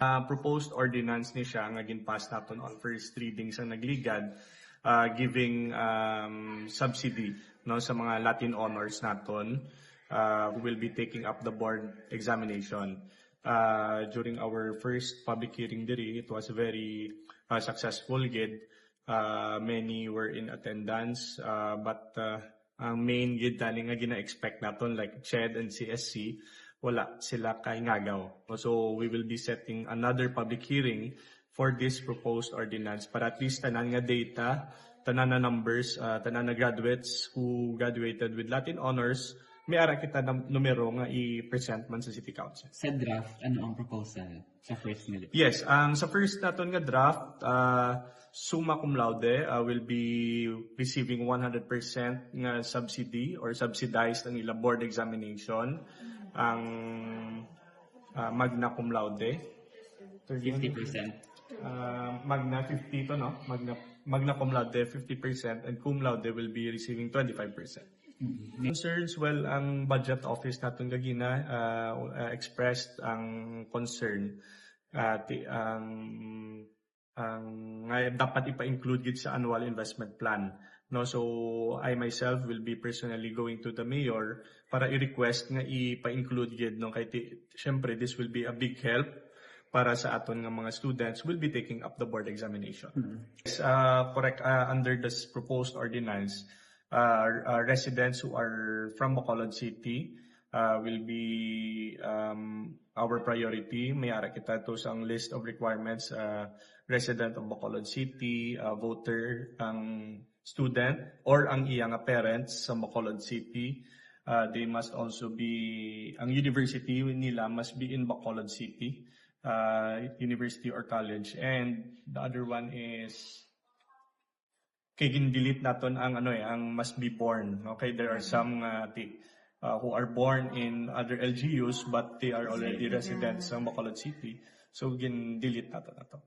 Proposed ordinance ni siya nga ginpass naton on first reading sa nagligad, giving subsidy no sa mga Latin honors naton who will be taking up the board examination. During our first public hearing diri, it was very successful gid. Many were in attendance, but ang main gid tani nga gina-expect naton like CHED and CSC, wala sila kaingagaw. So we will be setting another public hearing for this proposed ordinance para at least tanan nga data, tanan na numbers, tanan na graduates who graduated with Latin honors, may ara kita na numero nga i-present man sa City Council. Sa draft, ano ang proposal sa first nila? Yes, sa first naton nga draft, summa cum laude will be receiving 100% nga subsidy or subsidized ang ila board examination. Ang magna cum laude 50%. magna 50 to no, magna cum laude 50% and cum laude will be receiving 25%. Concerns, well, ang budget office natin gagina expressed ang concern ang dapat ipa-include gid sa annual investment plan. No, so I myself will be personally going to the mayor para i-request nga ipa-include gid no kay syempre this will be a big help para sa aton nga mga students will be taking up the board examination. Yes, correct, under this proposed ordinance, residents who are from Bacolod City will be our priority. May ara kita to sa list of requirements, resident of Bacolod City, voter, ang student or ang iyang parents sa Bacolod City. They must also be, ang university nila must be in Bacolod City, university or college. And the other one is, kay gindelete naton ang ang must be born. Okay, there are some who are born in other LGUs but they are already residents sa Bacolod City. So gindelete naton.